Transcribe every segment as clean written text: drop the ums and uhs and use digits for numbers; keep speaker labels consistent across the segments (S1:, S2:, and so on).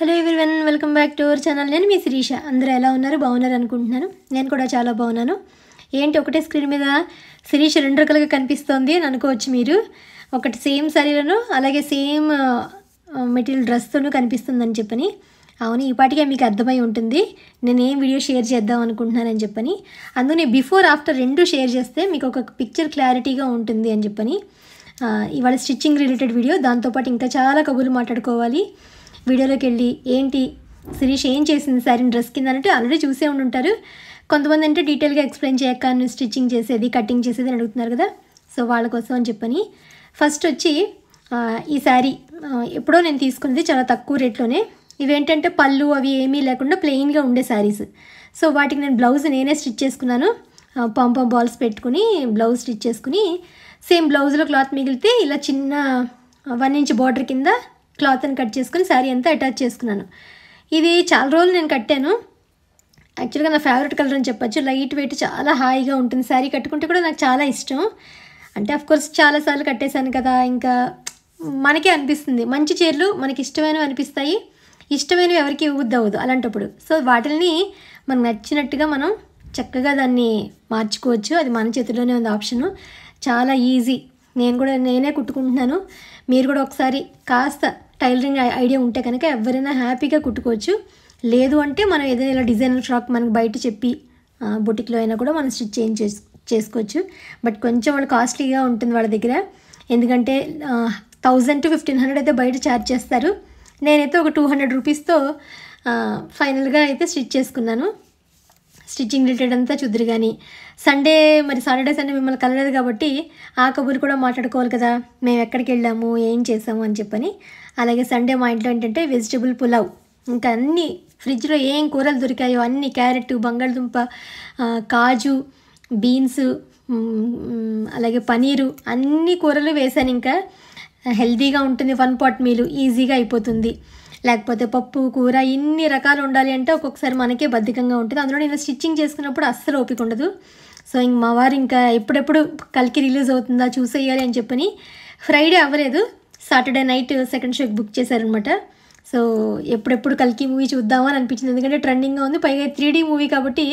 S1: Hello everyone, welcome back to our channel. నేను మీ శిరీష. అందరూ ఎలా ఉన్నారు? బాగున్నారు అనుకుంటున్నాను. నేను కూడా చాలా బాగున్నాను. ఏంటి ఒకటే స్క్రీన్ మీద శిరీష రెండు రకాలుగా కనిపిస్తోంది అని అనుకోవచ్చు మీరు. ఒకటి సేమ్ శారీలోను అలాగే సేమ్ మెటీరియల్ డ్రెస్తోనూ కనిపిస్తుందని చెప్పని. అవును, ఈ పాటికే మీకు అర్థమై ఉంటుంది నేను ఏం వీడియో షేర్ చేద్దాం అనుకుంటున్నానని చెప్పని. అందుకని బిఫోర్ ఆఫ్టర్ రెండు షేర్ చేస్తే మీకు ఒక పిక్చర్ క్లారిటీగా ఉంటుంది అని చెప్పని ఇవాళ స్టిచ్చింగ్ రిలేటెడ్ వీడియో. దాంతోపాటు ఇంకా చాలా కబుర్లు మాట్లాడుకోవాలి. వీడియోలోకి వెళ్ళి ఏంటి శిరీష్ ఏం చేసింది శారీని డ్రెస్ కింద అంటే ఆల్రెడీ చూసే ఉంటారు. కొంతమంది అంటే డీటెయిల్గా ఎక్స్ప్లెయిన్ చేయక స్టిచ్చింగ్ చేసేది కటింగ్ చేసేది అని అడుగుతున్నారు కదా. సో వాళ్ళ కోసం అని చెప్పని ఫస్ట్ వచ్చి ఈ శారీ ఎప్పుడో నేను తీసుకున్నది చాలా తక్కువ రేట్లోనే. ఇవేంటంటే పళ్ళు అవి ఏమీ లేకుండా ప్లెయిన్గా ఉండే శారీస్. సో వాటికి నేను బ్లౌజ్ నేనే స్టిచ్ చేసుకున్నాను. పాంపాం బాల్స్ పెట్టుకుని బ్లౌజ్ స్టిచ్ చేసుకుని సేమ్ బ్లౌజ్లో క్లాత్ మిగిలితే ఇలా చిన్న 1 ఇంచ్ బార్డర్ కింద క్లాత్ని కట్ చేసుకుని శారీ అంతా అటాచ్ చేసుకున్నాను. ఇది చాలా రోజులు నేను కట్టాను. యాక్చువల్గా నా ఫేవరెట్ కలర్ అని చెప్పచ్చు. లైట్ వెయిట్ చాలా హాయిగా ఉంటుంది. శారీ కట్టుకుంటే కూడా నాకు చాలా ఇష్టం. అంటే అఫ్కోర్స్ చాలాసార్లు కట్టేశాను కదా, ఇంకా మనకే అనిపిస్తుంది మంచి చీరలు మనకి ఇష్టమైనవి అనిపిస్తాయి. ఇష్టమైనవి ఎవరికి ఇవ్వద్దు అవ్వదు అలాంటప్పుడు. సో వాటిని మనకు నచ్చినట్టుగా మనం చక్కగా దాన్ని మార్చుకోవచ్చు. అది మన చేతిలోనే ఉంది ఆప్షను. చాలా ఈజీ. నేనే కుట్టుకుంటున్నాను. మీరు కూడా ఒకసారి కాస్త టైలరింగ్ ఐడియా ఉంటే కనుక ఎవరైనా హ్యాపీగా కుట్టుకోవచ్చు. లేదు అంటే మనం ఏదైనా ఇలా డిజైనర్ ఫ్రాక్ మనకు బయట చెప్పి బొటిక్లో అయినా కూడా మనం స్టిచ్ చేసుకోవచ్చు. బట్ కొంచెం వాళ్ళు కాస్ట్లీగా ఉంటుంది వాళ్ళ దగ్గర. ఎందుకంటే 1000 to 1500 అయితే బయట ఛార్జ్ చేస్తారు. నేనైతే ఒక 200 రూపీస్తో ఫైనల్గా అయితే స్టిచ్ చేసుకున్నాను. స్టిచ్చింగ్ రిలేటెడ్ అంతా చూద్దరు. కానీ సండే మరి సాటర్డే సండే మిమ్మల్ని కలలేదు కాబట్టి ఆ కబుర్లు కూడా మాట్లాడుకోవాలి కదా, మేము ఎక్కడికి వెళ్ళాము ఏం చేసాము అని చెప్పని. అలాగే సండే మా ఇంట్లో ఏంటంటే వెజిటబుల్ పులావ్, ఇంకా అన్ని ఫ్రిడ్జ్లో ఏం కూరలు దొరికాయో అన్ని, క్యారెట్, బంగాళదుంప, కాజు, బీన్స్, అలాగే పనీరు, అన్ని కూరలు వేసాను. ఇంకా హెల్తీగా ఉంటుంది. 1 pot మీల్ ఈజీగా అయిపోతుంది. లేకపోతే పప్పు కూర ఇన్ని రకాలు ఉండాలి అంటే ఒక్కొక్కసారి మనకే బద్ధకంగా ఉంటుంది. అందులో నేను స్టిచ్చింగ్ చేసుకున్నప్పుడు అస్సలు ఓపిక ఉండదు. సో ఇంక మా వారు ఇంకా ఎప్పుడెప్పుడు కల్కి రిలీజ్ అవుతుందా చూసేయాలి అని చెప్పని ఫ్రైడే అవ్వలేదు, సాటర్డే నైట్ సెకండ్ షోకి బుక్ చేశారనమాట. సో ఎప్పుడెప్పుడు కల్కి మూవీ చూద్దామని అనిపించింది. ఎందుకంటే ట్రెండింగ్గా ఉంది. పైగా 3D మూవీ కాబట్టి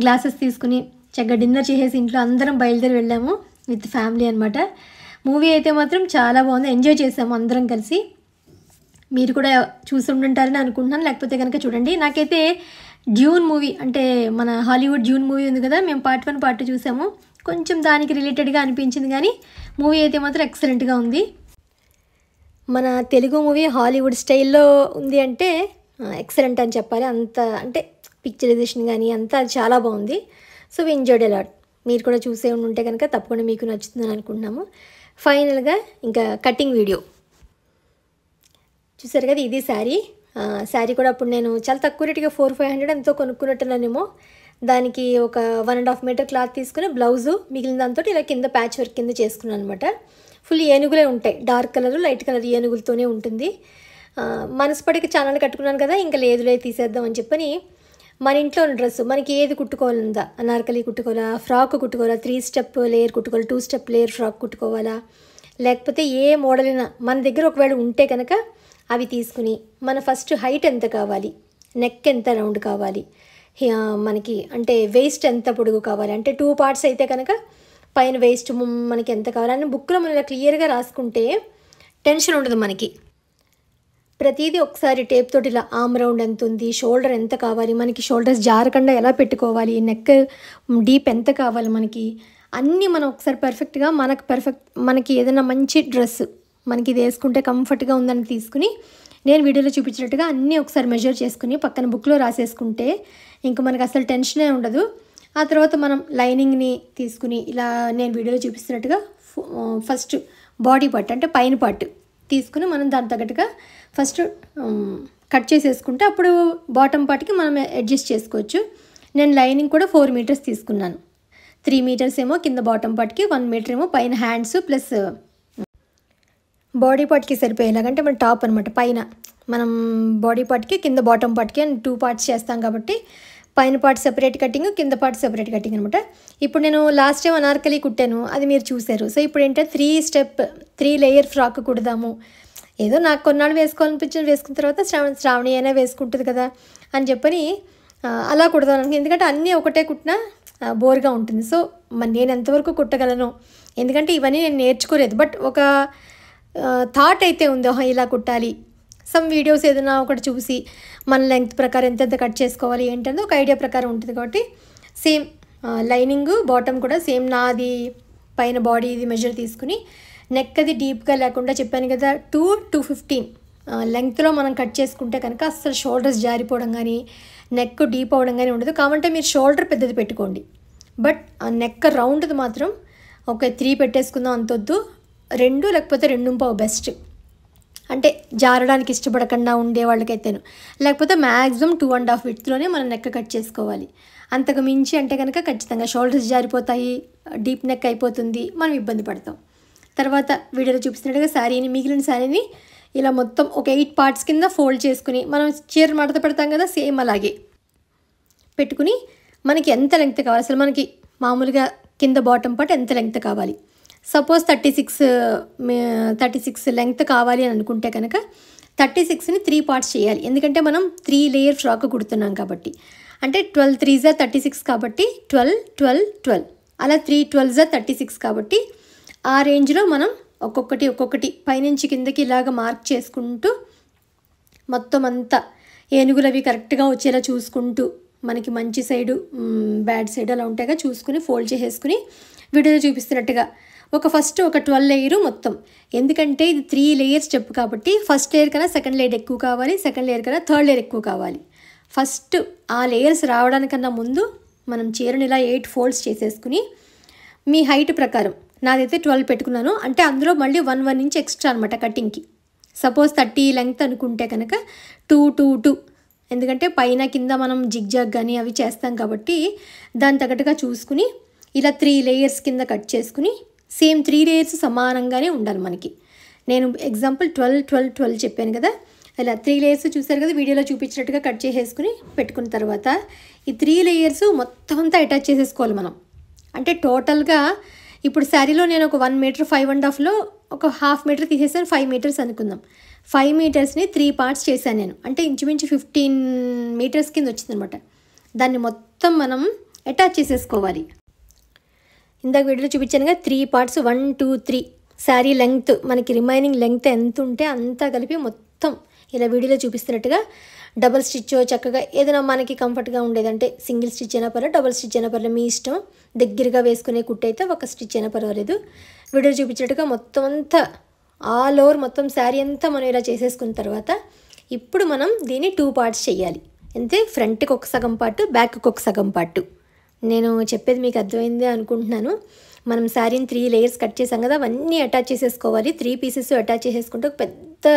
S1: గ్లాసెస్ తీసుకుని చక్కగా డిన్నర్ చేసేసి ఇంట్లో అందరం బయలుదేరి వెళ్ళాము విత్ ఫ్యామిలీ అనమాట. మూవీ అయితే మాత్రం చాలా బాగుంది. ఎంజాయ్ చేసాము అందరం కలిసి. మీరు కూడా చూసి ఉంటుంటారని అనుకుంటున్నాను. లేకపోతే కనుక చూడండి. నాకైతే డ్యూన్ మూవీ అంటే మన హాలీవుడ్ డ్యూన్ మూవీ ఉంది కదా, మేము part 1 part 2 చూసాము. కొంచెం దానికి రిలేటెడ్గా అనిపించింది కానీ మూవీ అయితే మాత్రం ఎక్సలెంట్గా ఉంది. మన తెలుగు మూవీ హాలీవుడ్ స్టైల్లో ఉంది అంటే ఎక్సలెంట్ అని చెప్పాలి. అంత అంటే పిక్చరైజేషన్ కానీ అంతా చాలా బాగుంది. So we enjoyed a lot. మీరు కూడా చూసే ఉంటే కనుక తప్పకుండా మీకు నచ్చుతుందని అనుకుంటున్నాము. ఫైనల్గా ఇంకా కటింగ్ వీడియో చూసారు కదా. ఇది శారీ కూడా అప్పుడు నేను చాలా తక్కువ రేటుగా 400-500 ఎంతో కొనుక్కున్నట్టున్నానేమో. దానికి ఒక 1.5 మీటర్ క్లాత్ తీసుకుని బ్లౌజు మిగిలిన దాంతో ఇలా కింద ప్యాచ్ వర్క్ కింద చేసుకున్నాను అనమాట. ఫుల్ ఏనుగులే ఉంటాయి. డార్క్ కలర్ లైట్ కలర్ ఏనుగులతోనే ఉంటుంది. మనసుపడికి ఛానల్ కట్టుకున్నాను కదా, ఇంకా లేదులే తీసేద్దాం అని చెప్పని మన ఇంట్లో ఉన్న డ్రెస్సు మనకి ఏది కుట్టుకోవాలందా, అనార్కలి కుట్టుకోవాలా, ఫ్రాక్ కుట్టుకోవాలా, 3 స్టెప్ లేయర్ కుట్టుకోవాలా, 2 స్టెప్ లేయర్ ఫ్రాక్ కుట్టుకోవాలా, లేకపోతే ఏ మోడల్ అయినా మన దగ్గర ఒకవేళ ఉంటే కనుక అవి తీసుకుని మన ఫస్ట్ హైట్ ఎంత కావాలి, నెక్ ఎంత రౌండ్ కావాలి, మనకి అంటే వేస్ట్ ఎంత పొడుగు కావాలి, అంటే 2 parts అయితే కనుక పైన వేస్ట్ మనకి ఎంత కావాలని బుక్లో మనం ఇలా క్లియర్గా రాసుకుంటే టెన్షన్ ఉండదు మనకి. ప్రతిదీ ఒకసారి టేప్ తోటి ఇలా ఆర్మ్ రౌండ్ ఎంత ఉంది, షోల్డర్ ఎంత కావాలి, మనకి షోల్డర్స్ జారకుండా ఎలా పెట్టుకోవాలి, నెక్ డీప్ ఎంత కావాలి, మనకి అన్నీ మనం ఒకసారి పర్ఫెక్ట్గా మనకి ఏదైనా మంచి డ్రెస్ మనకి ఇది వేసుకుంటే కంఫర్ట్గా ఉందని తీసుకుని నేను వీడియోలో చూపించినట్టుగా అన్నీ ఒకసారి మెజర్ చేసుకుని పక్కన బుక్లో రాసేసుకుంటే ఇంకా మనకు అసలు టెన్షనే ఉండదు. ఆ తర్వాత మనం లైనింగ్ని తీసుకుని ఇలా నేను వీడియోలో చూపిస్తున్నట్టుగా ఫస్ట్ బాడీ పార్ట్ అంటే పైన పార్ట్ తీసుకుని మనం దాని తగ్గట్టుగా ఫస్ట్ కట్ చేసేసుకుంటే అప్పుడు బాటమ్ పార్ట్కి మనం అడ్జస్ట్ చేసుకోవచ్చు. నేను లైనింగ్ కూడా 4 మీటర్స్ తీసుకున్నాను. 3 మీటర్స్ ఏమో కింద బాటమ్ పార్ట్కి, 1 మీటర్ ఏమో పైన హ్యాండ్స్ ప్లస్ బాడీ పార్ట్కి సరిపోయేలాగా. అంటే మన టాప్ అనమాట. పైన మనం బాడీ పార్ట్కి కింద బాటమ్ పార్ట్కి 2 parts చేస్తాం కాబట్టి పైన పార్ట్ సెపరేట్ కటింగ్, కింద పార్ట్ సెపరేట్ కటింగ్ అనమాట. ఇప్పుడు నేను లాస్ట్ టైం అనార్కలి కుట్టాను, అది మీరు చూశారు. సో ఇప్పుడు ఏంటంటే 3 లేయర్ ఫ్రాక్ కుడదాము. ఏదో నాకు కొన్నాళ్ళు వేసుకోవాలనిపించింది, వేసుకున్న తర్వాత శ్రావణి అయినా వేసుకుంటుంది కదా అని చెప్పని అలా కుడతాను. ఎందుకంటే అన్నీ ఒకటే కుట్టినా బోర్గా ఉంటుంది. సో మరి నేను ఎంతవరకు కుట్టగలను, ఎందుకంటే ఇవన్నీ నేను నేర్చుకోలేదు. బట్ ఒక థాట్ అయితే ఉంది, ఇలా కుట్టాలి. సమ్ వీడియోస్ ఏదైనా ఒకటి చూసి మన లెంగ్త్ ప్రకారం ఎంతెంత కట్ చేసుకోవాలి ఏంటంటే ఒక ఐడియా ప్రకారం ఉంటుంది. కాబట్టి సేమ్ లైనింగ్ బాటమ్ కూడా సేమ్ నాది పైన బాడీ ఇది మెజర్ తీసుకుని నెక్ అది డీప్గా లేకుండా చెప్పాను కదా 2-215 లెంగ్త్లో మనం కట్ చేసుకుంటే కనుక అస్సలు షోల్డర్స్ జారిపోవడం కానీ నెక్ డీప్ అవ్వడం కానీ ఉండదు. కాబట్టి మీరు షోల్డర్ పెద్దది పెట్టుకోండి, బట్ ఆ నెక్ రౌండ్ది మాత్రం ఒక 3 పెట్టేసుకుందాం, అంతొద్దు 2 లేకపోతే 2.5 బెస్ట్. అంటే జారడానికి ఇష్టపడకుండా ఉండే వాళ్ళకైతేను, లేకపోతే మ్యాక్సిమం 2.5 విడ్త్లోనే మనం నెక్ కట్ చేసుకోవాలి. అంతకు మించి అంటే కనుక ఖచ్చితంగా షోల్డర్స్ జారిపోతాయి, డీప్ నెక్ అయిపోతుంది, మనం ఇబ్బంది పడతాం. తర్వాత వీడియోలో చూపిస్తున్నట్టుగా శారీని, మిగిలిన శారీని ఇలా మొత్తం ఒక 8 పార్ట్స్ కింద ఫోల్డ్ చేసుకుని మనం చీర మడత పెడతాం కదా, సేమ్ అలాగే పెట్టుకుని మనకి ఎంత లెంగ్త్ కావాలి, అసలు మనకి మామూలుగా కింద బాటమ్ పార్ట్ ఎంత లెంగ్త్ కావాలి, సపోజ్ 36 లెంగ్త్ కావాలి అని అనుకుంటే కనుక 36ని 3 పార్ట్స్ చేయాలి. ఎందుకంటే మనం 3 లేయర్ ఫ్రాక్ కుడుతున్నాం కాబట్టి. అంటే 12 3 36 కాబట్టి 12 అలా 3 12 36 కాబట్టి ఆ రేంజ్లో మనం ఒక్కొక్కటి పైనుంచి కిందకి ఇలాగ మార్క్ చేసుకుంటూ మొత్తం అంతా ఏనుగులు అవి కరెక్ట్గా వచ్చేలా చూసుకుంటూ మనకి మంచి సైడు బ్యాడ్ సైడ్ అలా ఉంటాయిగా చూసుకుని ఫోల్డ్ చేసేసుకుని వీడియోలో చూపిస్తున్నట్టుగా ఫస్ట్ ఒక 12 లేయరు మొత్తం. ఎందుకంటే ఇది 3 లేయర్స్ చెప్పు కాబట్టి ఫస్ట్ లేయర్ కన్నా సెకండ్ లేయర్ ఎక్కువ కావాలి, సెకండ్ లేయర్ కన్నా థర్డ్ లేయర్ ఎక్కువ కావాలి. ఫస్ట్ ఆ లేయర్స్ రావడానికన్నా ముందు మనం చీరని ఇలా 8 ఫోల్డ్స్ చేసేసుకుని మీ హైట్ ప్రకారం, నాదైతే 12 పెట్టుకున్నాను, అంటే అందులో మళ్ళీ 1 ఇంచ్ ఎక్స్ట్రా అనమాట కటింగ్కి. సపోజ్ 30 లెంగ్త్ అనుకుంటే కనుక 2 ఎందుకంటే పైన కింద మనం జిగ్జాగ్ కానీ అవి చేస్తాం కాబట్టి దాని తగ్గట్టుగా చూసుకుని ఇలా 3 లేయర్స్ కింద కట్ చేసుకుని సేమ్ 3 లేయర్స్ సమానంగానే ఉండాలి మనకి. నేను ఎగ్జాంపుల్ 12 చెప్పాను కదా, ఇలా 3 లేయర్స్ చూసారు కదా వీడియోలో చూపించినట్టుగా కట్ చేసేసుకుని పెట్టుకున్న తర్వాత ఈ 3 లేయర్స్ మొత్తం అంతా అటాచ్ చేసేసుకోవాలి మనం. అంటే టోటల్గా ఇప్పుడు శారీలో నేను ఒక 1 మీటర్ 5.5లో ఒక ½ మీటర్ తీసేసాను, 5 మీటర్స్ అనుకుందాం. 5 మీటర్స్ని 3 పార్ట్స్ చేశాను నేను, అంటే ఇంచుమించు 15 మీటర్స్ కింద వచ్చిందనమాట. దాన్ని మొత్తం మనం అటాచ్ చేసేసుకోవాలి. ఇందాక వీడియోలో చూపించానుగా 3 పార్ట్స్ 1 2 3 శారీ లెంగ్త్ మనకి రిమైనింగ్ లెంగ్త్ ఎంత ఉంటే అంతా కలిపి మొత్తం ఇలా వీడియోలో చూపిస్తున్నట్టుగా డబల్ స్టిచ్ చక్కగా ఏదైనా మనకి కంఫర్ట్గా ఉండేదంటే సింగిల్ స్టిచ్ అయినా పర్లేదు, డబల్ స్టిచ్ అయినా పర్లేదు, మీ ఇష్టం. దగ్గరగా వేసుకునే కుట్టు అయితే ఒక స్టిచ్ అయినా పర్వాలేదు. వీడియో చూపించినట్టుగా మొత్తం అంతా ఆల్ ఓవర్ మొత్తం శారీ అంతా మనం ఇలా చేసేసుకున్న తర్వాత ఇప్పుడు మనం దీన్ని 2 పార్ట్స్ చేయాలి. అంతే, ఫ్రంట్కి ఒక సగం పార్ట్, బ్యాక్కి ఒక సగం పార్ట్. నేను చెప్పేది మీకు అర్థమైందే అనుకుంటున్నాను. మనం శారీని 3 లేయర్స్ కట్ చేసాం కదా, అవన్నీ అటాచ్ చేసేసుకోవాలి. 3 పీసెస్ అటాచ్ చేసేసుకుంటే ఒక పెద్ద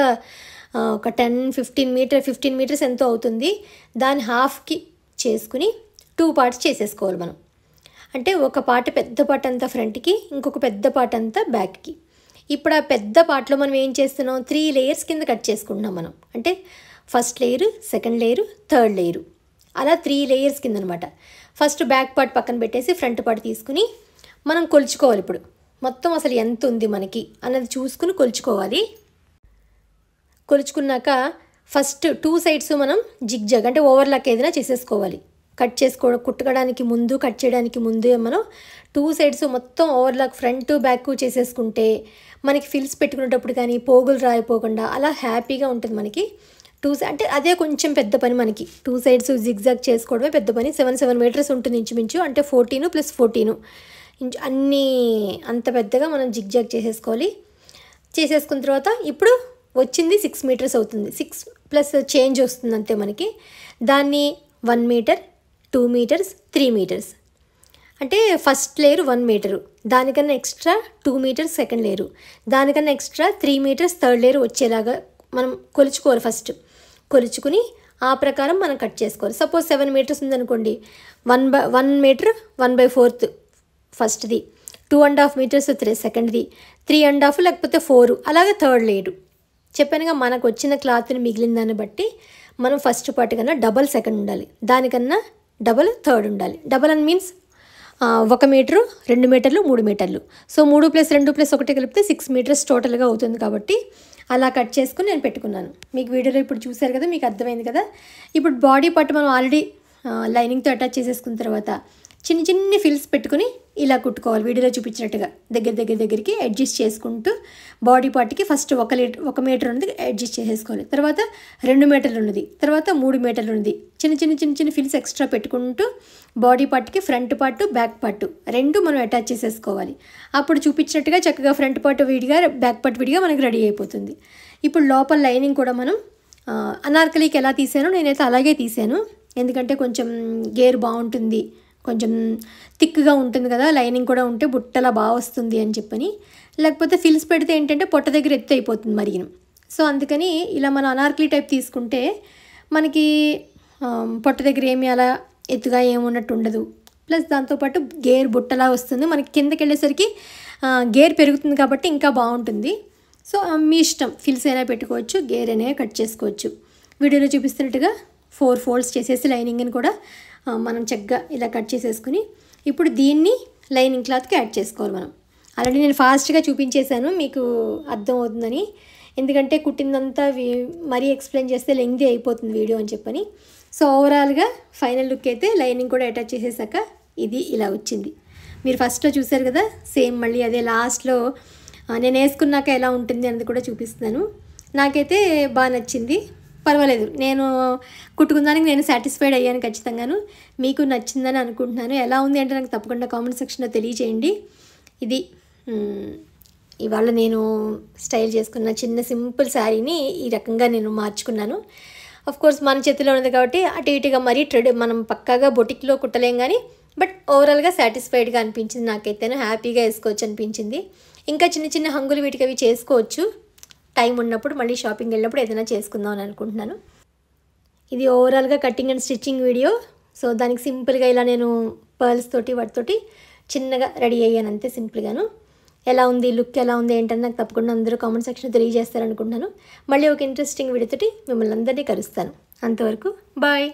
S1: ఒక 15 మీటర్స్ ఎంతో అవుతుంది. దాని హాఫ్కి చేసుకుని 2 పార్ట్స్ చేసేసుకోవాలి మనం. అంటే ఒక పార్ట్ పెద్ద పార్ట్ అంతా ఫ్రంట్కి, ఇంకొక పెద్ద పార్ట్ అంతా బ్యాక్కి. ఇప్పుడు ఆ పెద్ద పార్ట్లో మనం ఏం చేస్తున్నాం, 3 లేయర్స్ కింద కట్ చేసుకుంటున్నాం మనం. అంటే first layer, second layer, third layer, అలా 3 లేయర్స్ కింద అనమాట. ఫస్ట్ బ్యాక్ పార్ట్ పక్కన పెట్టేసి ఫ్రంట్ పార్ట్ తీసుకుని మనం కొలుచుకోవాలి. ఇప్పుడు మొత్తం అసలు ఎంత ఉంది మనకి అన్నది చూసుకుని కొలుచుకోవాలి. కొలుచుకున్నాక ఫస్ట్ 2 సైడ్స్ మనం జిగ్జాగ్ అంటే ఓవర్లాక్ ఏదైనా చేసేసుకోవాలి. కుట్టడానికి ముందు, కట్ చేయడానికి ముందు మనం 2 సైడ్స్ మొత్తం ఓవర్లాక్ ఫ్రంట్ బ్యాక్ చేసేసుకుంటే మనకి ఫిల్స్ పెట్టుకునేటప్పుడు కానీ పోగులు రాయిపోకుండా అలా హ్యాపీగా ఉంటుంది మనకి. అంటే అదే కొంచెం పెద్ద పని మనకి. 2 సైడ్స్ జిగ్జాగ్ చేసుకోవడమే పెద్ద పని. 7 మీటర్స్ ఉంటుంది ఇంచుమించు, అంటే 14 + 14 అన్నీ అంత పెద్దగా మనం జిగ్జాగ్ చేసేసుకోవాలి. చేసేసుకున్న తర్వాత ఇప్పుడు వచ్చింది 6 మీటర్స్ అవుతుంది. 6+ చేంజ్ వస్తుంది అంతే మనకి. దాన్ని 1 మీటర్, 2 మీటర్స్, 3 మీటర్స్, అంటే ఫస్ట్ లేయర్ 1 మీటరు, దానికన్నా ఎక్స్ట్రా 2 మీటర్స్ సెకండ్ లేయరు, దానికన్నా ఎక్స్ట్రా 3 మీటర్స్ థర్డ్ లేయర్ వచ్చేలాగా మనం కొలుచుకోవాలి. ఫస్ట్ కొలుచుకుని ఆ ప్రకారం మనం కట్ చేసుకోవాలి. సపోజ్ 7 మీటర్స్ ఉందనుకోండి, 1 మీటర్ 1/4 ఫస్ట్ది, 2.5 మీటర్స్ సెకండ్ది, 3.5 లేకపోతే 4 అలాగే థర్డ్ లేయరు. చెప్పానుగా మనకు వచ్చిన క్లాత్ని మిగిలిన దాన్ని బట్టి మనం ఫస్ట్ పార్ట్ కన్నా డబల్ సెకండ్ ఉండాలి, దానికన్నా డబల్ థర్డ్ ఉండాలి. డబల్ అని మీన్స్ 1 మీటరు, 2 మీటర్లు, 3 మీటర్లు. సో 3 + 2 + 1 కలిపితే 6 మీటర్స్ టోటల్గా అవుతుంది. కాబట్టి అలా కట్ చేసుకుని నేను పెట్టుకున్నాను. మీకు వీడియోలో ఇప్పుడు చూశారు కదా, మీకు అర్థమైంది కదా. ఇప్పుడు బాడీ పార్ట్ మనం ఆల్రెడీ లైనింగ్తో అటాచ్ చేసేసుకున్న తర్వాత చిన్న చిన్ని ఫిల్స్ పెట్టుకుని ఇలా కుట్టుకోవాలి. వీడియోలో చూపించినట్టుగా దగ్గరికి అడ్జస్ట్ చేసుకుంటూ బాడీ పార్ట్కి ఫస్ట్ 1 మీటర్ ఉన్నది అడ్జస్ట్ చేసేసుకోవాలి. తర్వాత 2 మీటర్లు ఉన్నది, తర్వాత 3 మీటర్లు ఉన్నది. చిన్న ఫిల్స్ ఎక్స్ట్రా పెట్టుకుంటూ బాడీ పార్ట్కి ఫ్రంట్ పార్ట్ బ్యాక్ పార్ట్ రెండు మనం అటాచ్ చేసేసుకోవాలి. అప్పుడు చూపించినట్టుగా చక్కగా ఫ్రంట్ పార్ట్ విడిగా బ్యాక్ పార్ట్ విడిగా మనకి రెడీ అయిపోతుంది. ఇప్పుడు లోపల లైనింగ్ కూడా మనం అనార్కలికి ఎలా తీసానో నేనైతే అలాగే తీసాను. ఎందుకంటే కొంచెం గేర్ బాగుంటుంది, కొంచెం థిక్గా ఉంటుంది కదా, లైనింగ్ కూడా ఉంటే బుట్టలా బాగా వస్తుంది అని చెప్పని. లేకపోతే ఫిల్స్ పెడితే ఏంటంటే పొట్ట దగ్గర ఎత్తు అయిపోతుంది మరిగిన. సో అందుకని ఇలా మనం అనార్కలి టైప్ తీసుకుంటే మనకి పొట్ట దగ్గర ఏమి అలా ఎత్తుగా ఏమున్నట్టు ఉండదు. ప్లస్ దాంతోపాటు గేర్ బుట్టలా వస్తుంది, మనకి కిందకి వెళ్ళేసరికి గేర్ పెరుగుతుంది కాబట్టి ఇంకా బాగుంటుంది. సో మీ ఇష్టం, ఫిల్స్ అయినా పెట్టుకోవచ్చు, గేర్ అయినా కట్ చేసుకోవచ్చు. వీడియోలో చూపిస్తున్నట్టుగా 4 ఫోల్డ్స్ చేసేసి లైనింగ్ని కూడా మనం చక్కగా ఇలా కట్ చేసేసుకుని ఇప్పుడు దీన్ని లైనింగ్ క్లాత్కి యాడ్ చేసుకోవాలి మనం. ఆల్రెడీ నేను ఫాస్ట్గా చూపించేశాను మీకు అర్థం అవుతుందని, ఎందుకంటే కుట్టిందంతా మరీ ఎక్స్ప్లెయిన్ చేస్తే లెంగ్తీ అయిపోతుంది వీడియో అని చెప్పని. సో ఓవరాల్గా ఫైనల్ లుక్ అయితే లైనింగ్ కూడా అటాచ్ చేసేసాక ఇది ఇలా వచ్చింది. మీరు ఫస్ట్లో చూసారు కదా, సేమ్ మళ్ళీ అదే లాస్ట్లో నేను వేసుకున్నాక ఎలా ఉంటుంది అన్నది కూడా చూపిస్తున్నాను. నాకైతే బాగా నచ్చింది, పర్వాలేదు. నేను కుట్టుకున్నానికి నేను సాటిస్ఫైడ్ అయ్యాను ఖచ్చితంగాను. మీకు నచ్చిందని అనుకుంటున్నాను. ఎలా ఉంది అంటే నాకు తప్పకుండా కామెంట్ సెక్షన్లో తెలియచేయండి. ఇది ఇవాళ నేను స్టైల్ చేసుకున్న చిన్న సింపుల్ శారీని ఈ రకంగా నేను మార్చుకున్నాను. కోర్స్ మన చేతిలో ఉన్నది కాబట్టి అటు ఇటుగా మరీ మనం పక్కాగా బొటిక్లో కుట్టలేం కానీ బట్ ఓవరాల్గా సాటిస్ఫైడ్గా అనిపించింది. నాకైతేనే హ్యాపీగా వేసుకోవచ్చు అనిపించింది. ఇంకా చిన్న హంగులు వీటికి అవి చేసుకోవచ్చు, టైం ఉన్నప్పుడు మళ్ళీ షాపింగ్ వెళ్ళినప్పుడు ఏదైనా చేసుకుందాం అని అనుకుంటున్నాను. ఇది ఓవరాల్గా cutting and stitching video. So దానికి సింపుల్గా ఇలా నేను పర్ల్స్ తోటి వాటితోటి చిన్నగా రెడీ అయ్యాను అంతే, సింపుల్గాను. ఎలా ఉంది లుక్, ఎలా ఉంది ఏంటని నాకు తప్పకుండా అందరూ కామెంట్ సెక్షన్లో తెలియజేస్తారనుకుంటున్నాను. మళ్ళీ ఒక ఇంట్రెస్టింగ్ వీడియోతోటి మిమ్మల్ని అందరినీ కలుస్తాను. అంతవరకు బాయ్.